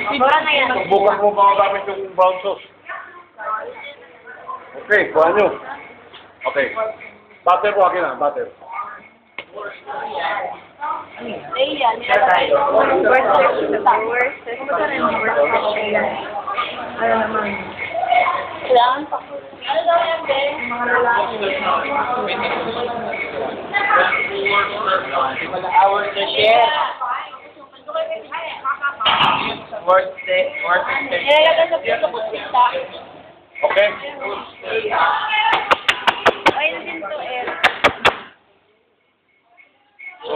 Bukas mo pa gamit yung brown sauce. Okay, kuha nyo. Okay. Butter po akin na, butter. Kailangan pa po. Ano daw yan, Ben? Mga lalaki. Wala hours to share. Worth it. Nilalagay sa puso ko sita. Okay? Ayun din to, eh. So,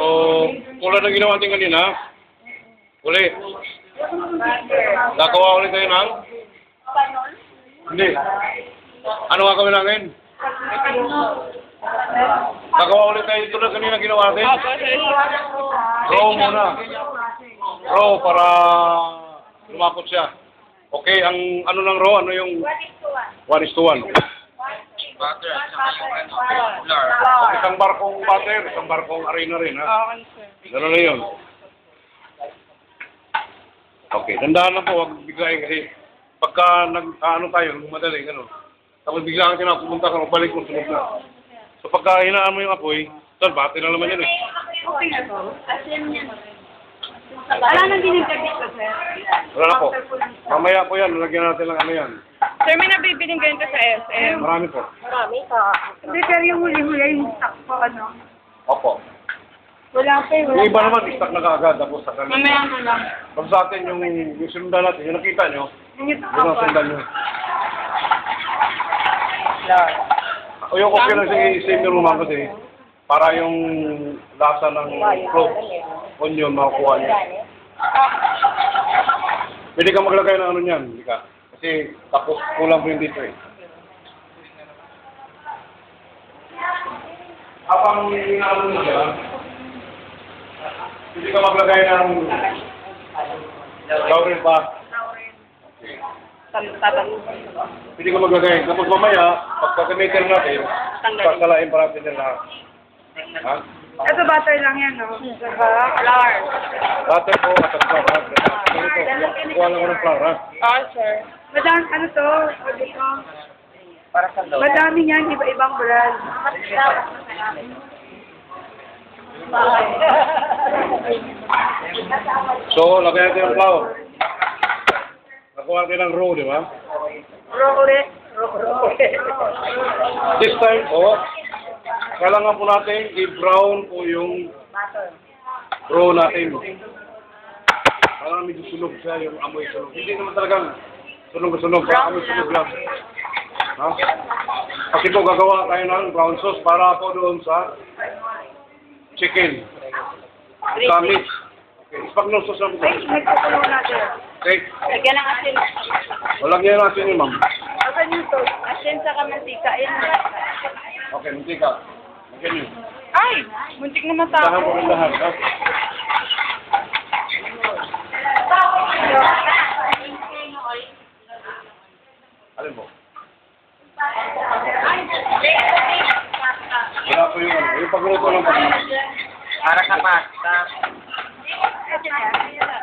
tulad ng ginawa natin kanina, ulit. Gagawa ulit tayo ng? Panon? Hindi. Ano nga kami namin? Gagawa ulit tayo tulad kanina ginawa natin? Raw muna. Raw para lumapot siya. Okay, ang ano ng raw, ano yung 1:1? Butter at saka yung flour. Isang barkong butter, isang barkong harina rin, ha? Gano'n na yun. Okay, dandahan lang po, huwag biglayin kasi pagka ano tayo, madali, gano'n. Tapos bigla kang tinapupunta ka, magbalik mo, sunod na. So pagka hinaan mo yung apoy, tal, bati na naman yun eh. Okay na to. Asin yan. Wala nang dinigabit ko, sir. Wala na po. Mamaya po yan, lagyan natin lang ano yan. Sir, may nabibiling ganito sa SM. Marami po. Marami ka. Hindi, pero yung huli-huli, yung sakto, ano. Opo. Wala pa eh, Yung iba naman, istak na kaagad, tapos sa kanila. Mamaya na lang. Pag sa atin, yung sundan natin, yung nakita nyo, yun ang sundan nyo. O yung okay lang sa inyo naman kasi, para yung lasa ng cloves, onion, makukuha nyo. Pwede ka maglagay ng ano niyan, hindi ka. Kasi tapos kulang po yung dito eh. Habang inaano mo siya, pwede ka maglagay ng laurel pa. Pwede ka maglagay. Tapos mamaya, pagkagamitin natin, pasalain pa natin yung lahat. Ha? Ito butter lang yan, no? Flour. Butter po at ang flour. Kuha lang ko ng flour, ha? Sir. Madami, ano to? Dito. Para sa loob. Madami yan, iba-ibang brand. So, lagyan natin yung flour. Nakuha natin ng roux, di ba? This time po, kailangan po natin i-brown po yung roux natin. Kailangan medyo sunog siya, yung amoy sunog. Hindi naman talagang sunog-sunog, amoy sunog lang. Ha? Kasi po gagawa tayo ng brown sauce para po doon sa chicken. Kamis. Okay, spag-no sauce lang po. Ay, nagpakulo natin. Okay? Lagyan ng asin. Walang yan natin yun, ma'am. Asan yung to? Asin sa kamantika. Ayun. Okay, munti ka. Lagyan nyo. Ay! Muntik naman sa Tahan po ng lahat, ha? Alin po? Wala po yung ano. Yung pagluto ng pagluto. Para sa pasta.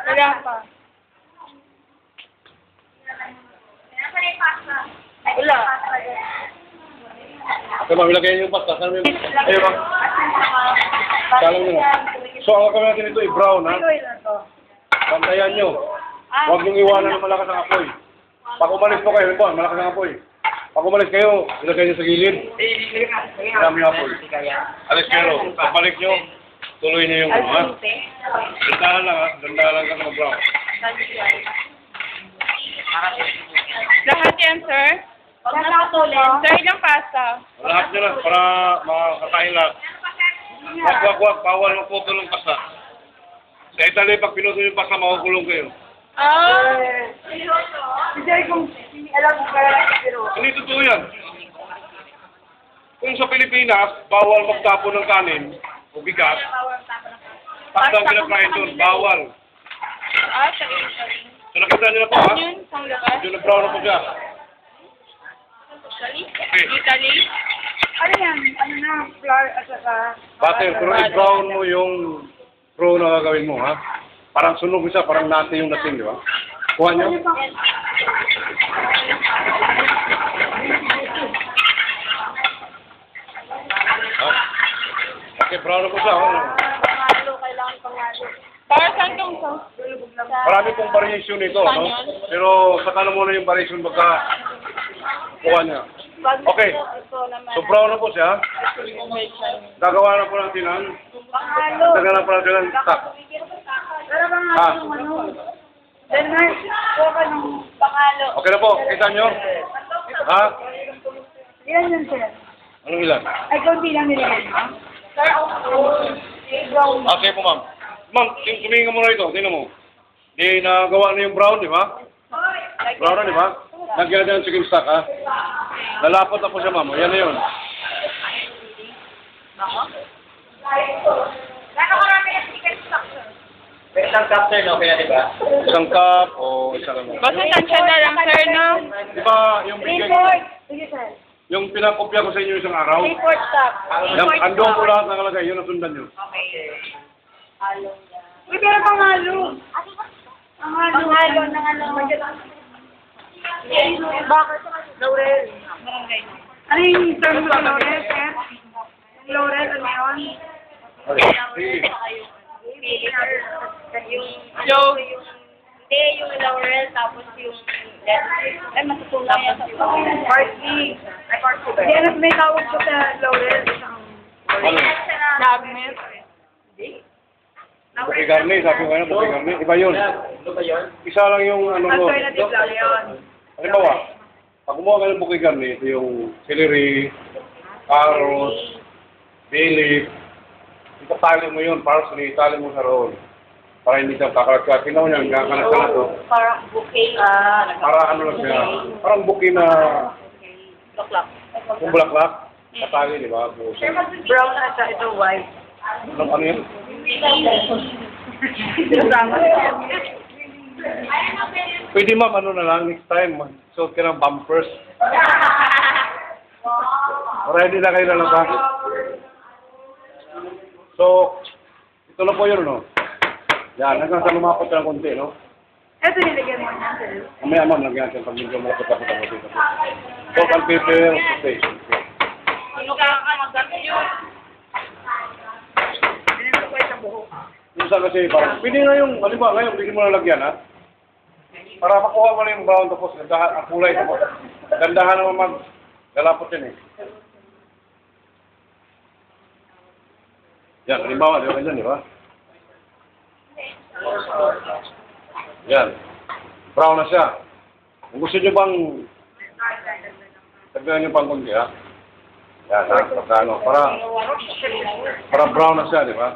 Wala pa. Wala. Okay, ma'am, ilagay niyo yung pasta. Saan mo yung... Ayun, ma'am. Salang nyo na. So, ang gagawin natin ito, i-brown, ha? Bantayan nyo. Huwag niyong iwanan ng malakas ang apoy. Pag umalis po kayo, ito, malakas ang apoy. Pag umalis kayo, ilagay nyo sa gilid. Marami yung apoy. Alis kayo. Pagbalik nyo, tuloy nyo yung ha? Dandahan lang, ha? Dandahan lang ka sa mag-brown. Lahat yan, sir? Huwag na nakatulin. Sir, ilang pasta? Lahat nyo na, para makakain lahat. Wag. Bawal magputo ng pasta. Sa Italy, pag pinuto yung pasta, makukulong kayo. Hindi, kung alam ko kaya pero... Hindi totoo yan. Kung sa Pilipinas, bawal magtapo ng kanin o bigas, pasta ang pinapakain doon, bawal. Sorry. So nakita nyo na po, ha? Yun, sang labas. Yung nag-brown na po siya. Okay. Italy. Ano yan? Ano na? Flour at saka... Butter, pero i-brown mo yung roux na gagawin mo, ha? Parang sunog siya, parang nati yung dating, di ba? Kuha nyo? Okay, brown na po siya. Oh. Pangalo, kailangan pangalo. Para saan tong sauce? Marami pong variation nito, no? Pero saka na muna yung variation baka kuha niya. Okay. So brown na po siya. Gagawa na po natin ang Pangalo. gagawa na po natin ang stock. Para bang Ah. yung ano? Denmark, kuha ka ng... Pangalo. Okay na po, kita nyo? Ha? Ilan yun, sir? Anong ilan? Ay, kaunti lang nilagay mo. Sir, brown. Okay po, ma'am. Ma'am, tumingin ka muna ito. Tingnan mo. Di nagawa na yung brown, di ba? Brown na, di ba? Nagyan natin ang chicken stock, ha? Lalapot na po siya, ma'am. Ayan na yun. Gano'ng karami yung chicken stock, sir? May isang capture, no? Kaya, di ba? Isang cup o isang ano. Basta tansya na lang, sir, no? Di ba yung bigay ko, Sige, sir. yung pinakopya ko sa inyo isang araw, Report stop. yung andong ko lahat nakalagay, yun ang sundan nyo. Uy, pero pangalo. Pangalo ng ano. Bakit? Laurel. Ano yung term ng Laurel, sir? Laurel, ano yun? Sige. Yung, hindi, yung laurel, tapos yung lettuce. Ay, matutunan yan sa Parsley. Ay, parsley ba? Hindi, may tawag ko sa Laurel. Isang Ano? dogmet. Buki garni, sabi ko na, buki garni. Iba yun. Ano ba yun? Isa lang yung ano mo. Alternative lang yun. Halimbawa, pag gumawa ka ng buki garni, ito yung celery, carrots, bay leaf. Itatali mo yun, parsley, itali mo sa roll. Para hindi siya kakalat-kalat. Tingnan mo yan, kakalat na to. parang bouquet. Para ano lang siya, parang buki na Baklak. kung bulaklak. Katali, di ba? Busi. Brown na siya, ito white. Ano yan? Pwede ma'am, ano na lang, next time, mag-suot ka ng bumpers. Para hindi na kayo lalabas. So, ito na po yun, no? Yan, hanggang sa lumapot ka ng konti, no? Ito nilagyan mo niya, sir. Mamaya ma'am, lagyan natin pag medyo malapot-lapot ako dito. Salt and pepper, station. Sino ka magdami yun? Binigyan ko sa buhok. Minsan kasi parang, pwede na yung, halimbawa ngayon, pwede mo na lagyan, ha? Para makuha mo na yung brown tapos, gandahan, ang kulay tapos. Gandahan naman mag-galapot yun, eh. Yan, halimbawa, di ba ganyan, di ba? Yan. Brown na siya. Kung gusto nyo bang, tagdagan nyo pang kunti, ha? Yan, ha? Pagka, ano, para brown na siya, di ba?